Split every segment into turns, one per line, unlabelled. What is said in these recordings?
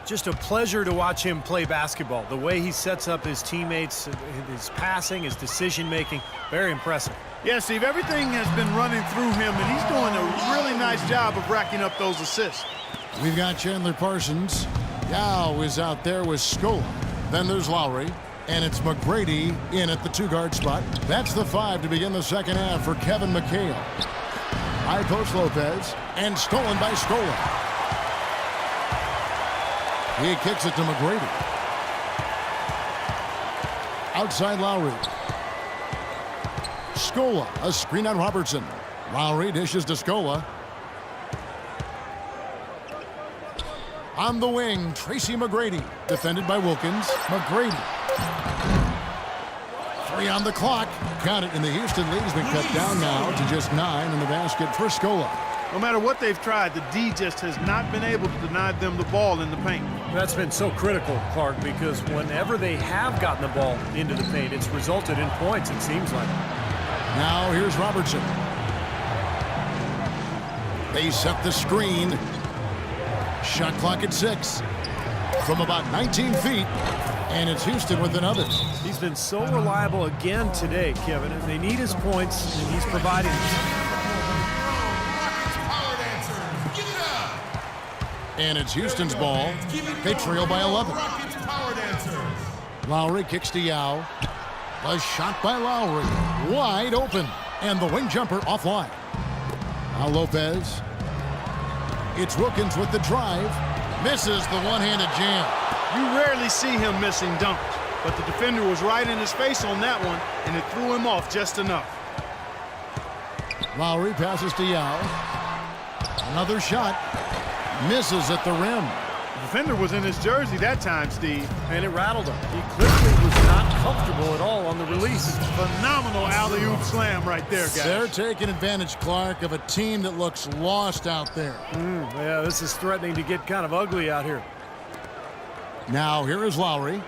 Just a pleasure to watch him play basketball. The way he sets up his teammates, his passing, his decision-making, very impressive.
Yeah, Steve, everything has been running through him, and he's doing a really nice job of racking up those assists.
We've got Chandler Parsons. Yao is out there with Scola. Then there's Lowry. And it's McGrady in at the two-guard spot. That's the 5 to begin the second half for Kevin McHale. High post Lopez, and stolen by Scola. He kicks it to McGrady. Outside Lowry. Scola, a screen on Robertson. Lowry dishes to Scola. On the wing, Tracy McGrady, defended by Wilkins. McGrady. 3 on the clock. Got it, and the Houston lead has been cut down now to just 9 in the basket for Scola.
No matter what they've tried, the D just has not been able to deny them the ball in the paint.
That's been so critical, Clark, because whenever they have gotten the ball into the paint, it's resulted in points, it seems like.
Now here's Robertson. They set the screen. Shot clock at 6. From about 19 feet. And it's Houston with another.
He's been so reliable again today, Kevin. They need his points, and he's providing them.
And it's Houston's ball. They trail by 11. Lowry kicks to Yao. A shot by Lowry. Wide open. And the wing jumper offline. Now Lopez. It's Wilkins with the drive. Misses the one-handed jam.
You rarely see him missing dunks, but the defender was right in his face on that one, and it threw him off just enough.
Lowry passes to Yao. Another shot. Misses at the rim.
The defender was in his jersey that time, Steve.
And it rattled him. He clearly was not comfortable at all on the release.
Phenomenal alley-oop slam right there, guys.
They're taking advantage, Clark, of a team that looks lost out there.
Yeah, this is threatening to get kind of ugly out here.
Now here is Lowry.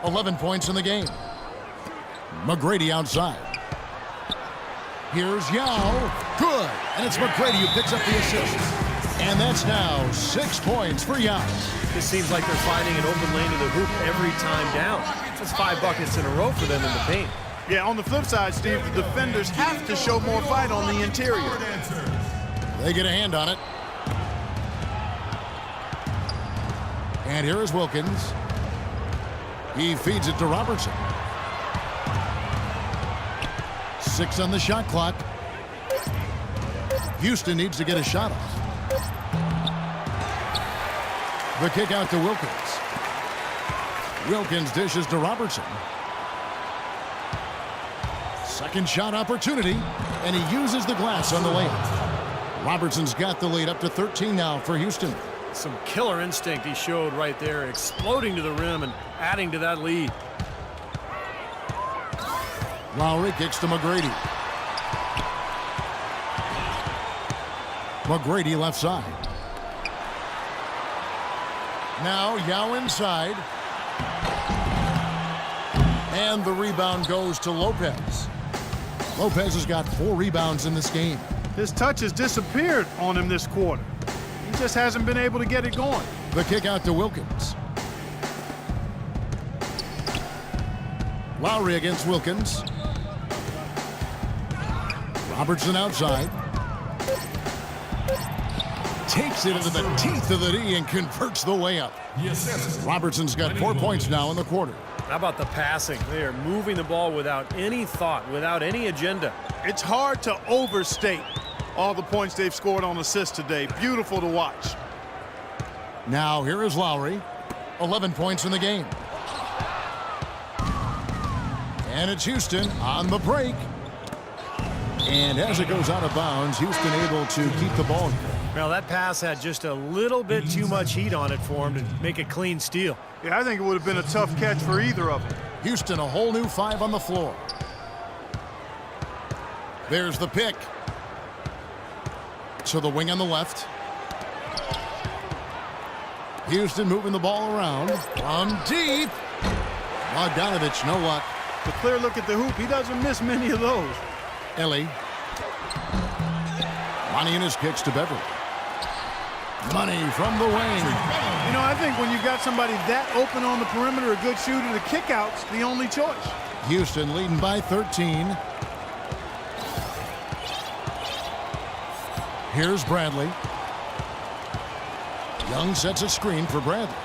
11 points in the game. McGrady outside. Here's Yao. Good. And it's McGrady who picks up the assist. And that's now 6 points for Yao.
It seems like they're finding an open lane to the hoop every time down. That's 5 buckets in a row for them in the paint.
Yeah, on the flip side, Steve, the defenders have to show more fight on the interior.
They get a hand on it. And here is Wilkins. He feeds it to Robertson. 6 on the shot clock. Houston needs to get a shot off. The kick out to Wilkins. Wilkins dishes to Robertson. Second shot opportunity, and he uses the glass on the layup. Robertson's got the lead up to 13 now for Houston.
Some killer instinct he showed right there, exploding to the rim and adding to that lead.
Lowry kicks to McGrady. McGrady left side. Now Yao inside. And the rebound goes to Lopez. Lopez has got 4 rebounds in this game.
His touch has disappeared on him this quarter. He just hasn't been able to get it going.
The kick out to Wilkins. Lowry against Wilkins. Robertson outside. Takes it into the teeth of the D and converts the layup. Robertson's got 4 points now in the quarter.
How about the passing? They are moving the ball without any thought, without any agenda.
It's hard to overstate all the points they've scored on assists today. Beautiful to watch.
Now here is Lowry. 11 points in the game. And it's Houston on the break. And as it goes out of bounds, Houston able to keep the ball here.
Well, that pass had just a little bit too much heat on it for him to make a clean steal.
Yeah, I think it would have been a tough catch for either of them.
Houston, a whole new 5 on the floor. There's the pick. To the wing on the left. Houston moving the ball around. From deep. Bogdanovich, no luck.
The clear look at the hoop, he doesn't miss many of those.
Ellie. Money in his kicks to Beverly. Money from the wing.
You know, I think when you've got somebody that open on the perimeter, a good shooter, the kickout's the only choice.
Houston leading by 13. Here's Bradley. Young sets a screen for Bradley.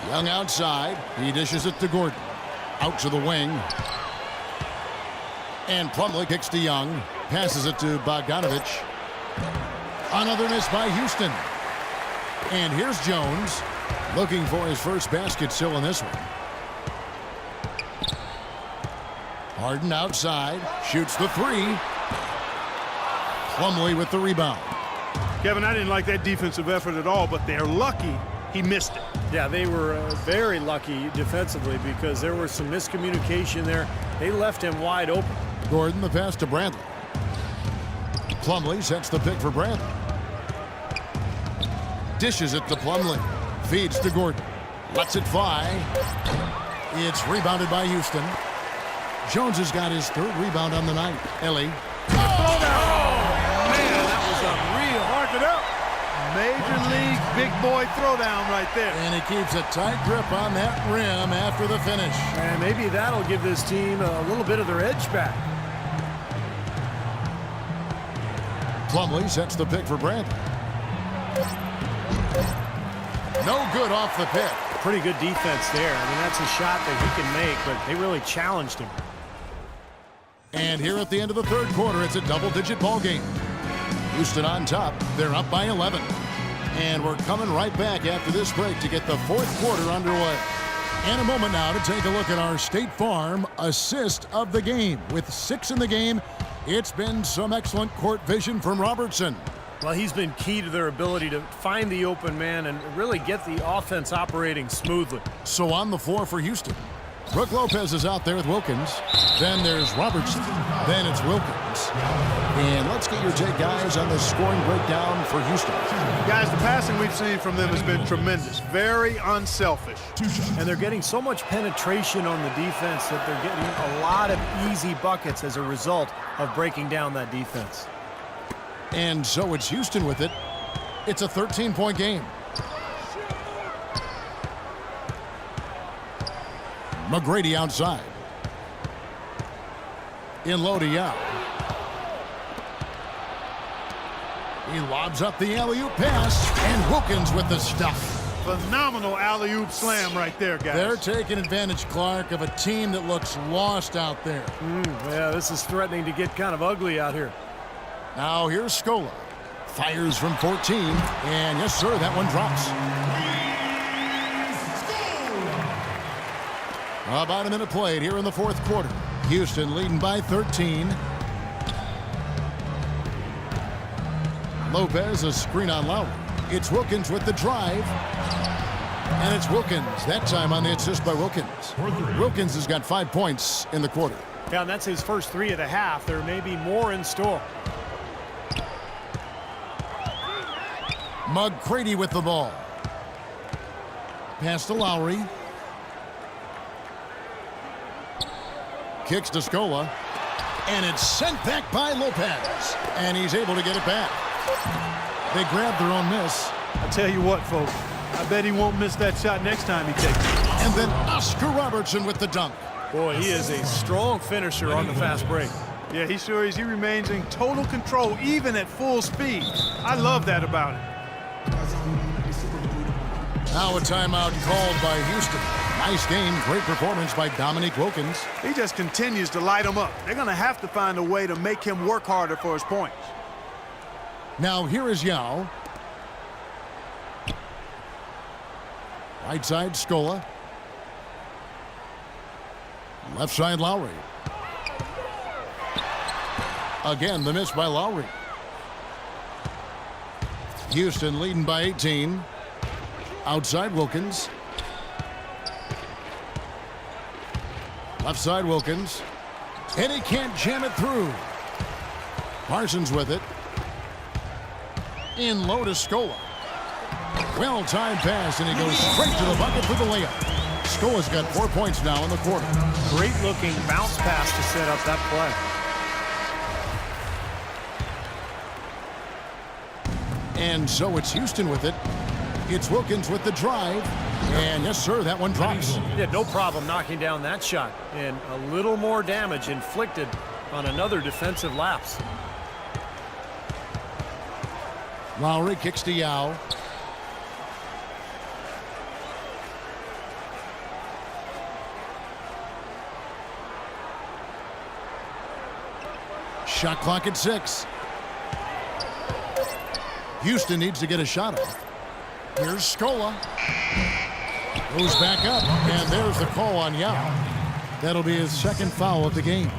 Young outside. He dishes it to Gordon. Out to the wing. And Plumlee kicks to Young. Passes it to Bogdanovich. Another miss by Houston. And here's Jones. Looking for his first basket still in this one. Harden outside. Shoots the three. Plumlee with the rebound.
Kevin, I didn't like that defensive effort at all, but they're lucky he missed it.
Yeah, they were very lucky defensively because there was some miscommunication there. They left him wide open.
Gordon the pass to Bradley. Plumlee sets the pick for Bradley. Dishes it to Plumlee. Feeds to Gordon. Lets it fly. It's rebounded by Houston. Jones has got his third rebound on the night. Ellie.
Major league big boy throwdown right there.
And he keeps a tight grip on that rim after the finish.
And maybe that'll give this team a little bit of their edge back.
Plumlee sets the pick for Bradley. No good off the pick.
Pretty good defense there. I mean, that's a shot that he can make, but they really challenged him.
And here at the end of the third quarter, it's a double-digit ball game. Houston on top. They're up by 11. And we're coming right back after this break to get the fourth quarter underway. And a moment now to take a look at our State Farm assist of the game. With 6 in the game, it's been some excellent court vision from Robertson.
Well, he's been key to their ability to find the open man and really get the offense operating smoothly.
So on the floor for Houston, Brook Lopez is out there with Wilkins. Then there's Robertson. Then it's Wilkins. And let's get your take, guys, on the scoring breakdown for Houston.
Guys, the passing we've seen from them has been tremendous. Very unselfish.
And they're getting so much penetration on the defense that they're getting a lot of easy buckets as a result of breaking down that defense.
And so it's Houston with it. It's a 13-point game. McGrady outside. In low to Yao. He lobs up the alley-oop pass, and Wilkins with the stuff.
Phenomenal alley-oop slam right there, guys.
They're taking advantage, Clark, of a team that looks lost out there.
Yeah, this is threatening to get kind of ugly out here.
Now here's Scola. Fires from 14, and yes, sir, that one drops. About a minute played here in the fourth quarter. Houston leading by 13. Lopez, a screen on Lowry. It's Wilkins with the drive. And it's Wilkins, that time on the assist by Wilkins. Wilkins has got 5 points in the quarter.
Yeah, and that's his first 3 of the half. There may be more in store.
McGrady with the ball. Pass to Lowry. Kicks to Scola. And it's sent back by Lopez. And he's able to get it back. They grabbed their own miss.
I tell you what, folks. I bet he won't miss that shot next time he takes it.
And then Oscar Robertson with the dunk.
Boy, he is a strong finisher on the fast break.
Yeah, he sure is. He remains in total control, even at full speed. I love that about him.
Now a timeout called by Houston. Nice game, great performance by Dominique Wilkins.
He just continues to light them up. They're going to have to find a way to make him work harder for his points.
Now here is Yao. Right side, Scola. Left side, Lowry. Again, the miss by Lowry. Houston leading by 18. Outside, Wilkins. Left side, Wilkins. And he can't jam it through. Parsons with it. In low to Scola. Well-timed pass, and he goes straight to the bucket for the layup. Scola's got 4 points now in the quarter.
Great-looking bounce pass to set up that play.
And so it's Houston with it. It's Wilkins with the drive. And yes, sir, that one drops.
He had no problem knocking down that shot. And a little more damage inflicted on another defensive lapse.
Lowry kicks to Yao. Shot clock at 6. Houston needs to get a shot off. Here's Scola. Goes back up, and there's the call on Yao. That'll be his second foul of the game.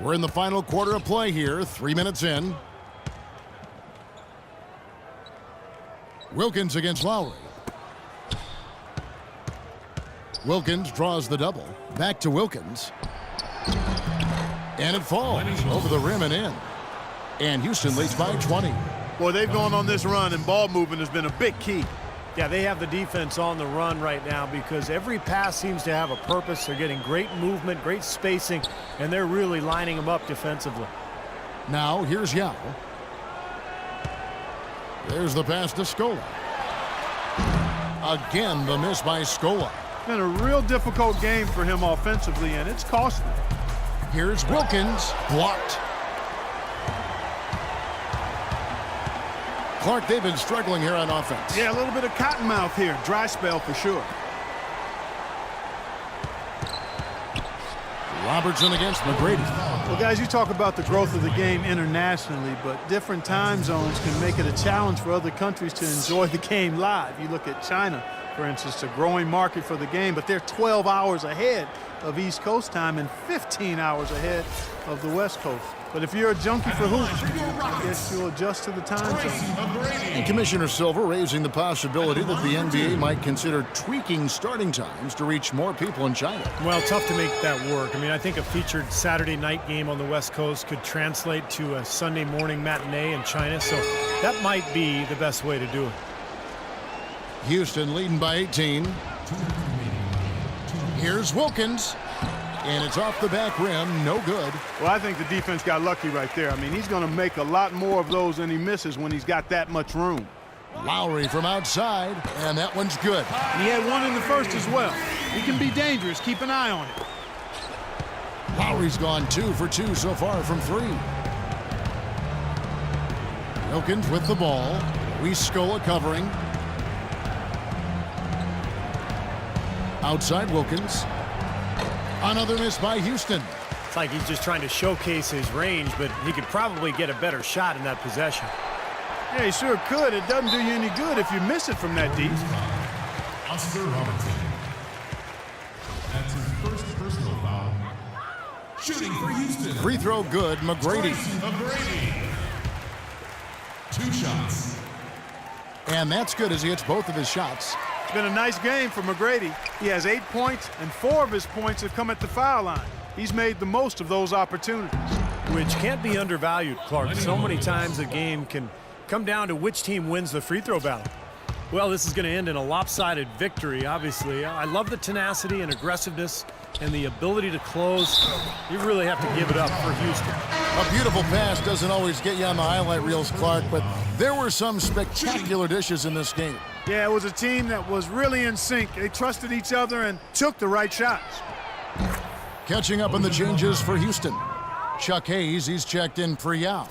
We're in the final quarter of play here, 3 minutes in. Wilkins against Lowry. Wilkins draws the double. Back to Wilkins. And it falls over the rim and in. And Houston leads by 20.
Boy, they've gone on this run, and ball movement has been a big key.
Yeah, they have the defense on the run right now because every pass seems to have a purpose. They're getting great movement, great spacing, and they're really lining them up defensively.
Now, here's Yao. There's the pass to Scola. Again, the miss by Scola.
It's been a real difficult game for him offensively, and it's costly.
Here's Wilkins. Blocked. Clark, they've been struggling here on offense.
Yeah, a little bit of cottonmouth here. Dry spell for sure.
Robertson against McGrady.
Well, guys, you talk about the growth of the game internationally, but different time zones can make it a challenge for other countries to enjoy the game live. You look at China, for instance, it's a growing market for the game, but they're 12 hours ahead of East Coast time and 15 hours ahead of the West Coast. But if you're a junkie for hoops, I guess you'll adjust to the time zone.
And Commissioner Silver raising the possibility that the NBA might consider tweaking starting times to reach more people in China.
Well, tough to make that work. I mean, I think a featured Saturday night game on the West Coast could translate to a Sunday morning matinee in China, so that might be the best way to do it.
Houston leading by 18. Here's Wilkins. And it's off the back rim, no good.
Well, I think the defense got lucky right there. I mean, he's going to make a lot more of those than he misses when he's got that much room.
Lowry from outside, and that one's good.
And he had one in the first as well. He can be dangerous. Keep an eye on it.
Lowry's gone 2 for 2 so far from 3. Wilkins with the ball. Scola covering. Outside Wilkins. Another miss by Houston.
It's like he's just trying to showcase his range, but he could probably get a better shot in that possession.
Yeah, he sure could. It doesn't do you any good if you miss it from that deep.
Oscar Robertson. That's his first personal foul. Shooting for Houston.
Free throw good, McGrady.
McGrady. 2 shots.
And that's good as he hits both of his shots.
It's been a nice game for McGrady. He has 8 points, and 4 of his points have come at the foul line. He's made the most of those opportunities.
Which can't be undervalued, Clark. So many times a game can come down to which team wins the free throw battle. Well, this is going to end in a lopsided victory, obviously. I love the tenacity and aggressiveness and the ability to close. You really have to give it up for Houston.
A beautiful pass doesn't always get you on the highlight reels, Clark, but there were some spectacular dishes in this game.
Yeah, it was a team that was really in sync. They trusted each other and took the right shots.
Catching up on the changes for Houston. Chuck Hayes, he's checked in for Yao.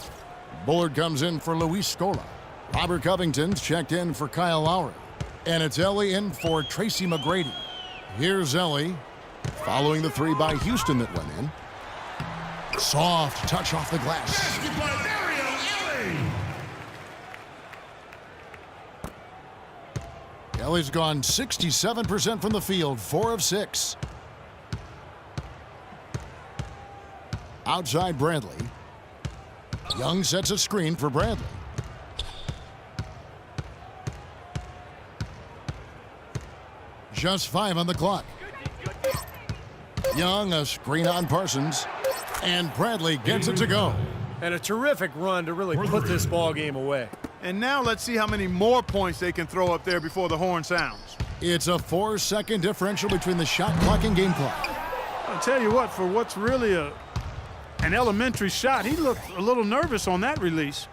Bullard comes in for Luis Scola. Robert Covington's checked in for Kyle Lowry. And it's Ellie in for Tracy McGrady. Here's Ellie, following the 3 by Houston that went in. Soft touch off the glass. Ellie's gone 67% from the field, 4 of 6. Outside Bradley. Young sets a screen for Bradley. Just 5 on the clock. Young, a screen on Parsons. And Bradley gets it to go.
And a terrific run to really put this ball game away.
And now let's see how many more points they can throw up there before the horn sounds.
It's a 4-second differential between the shot clock and game clock.
I'll tell you what, for what's really an elementary shot, he looked a little nervous on that release.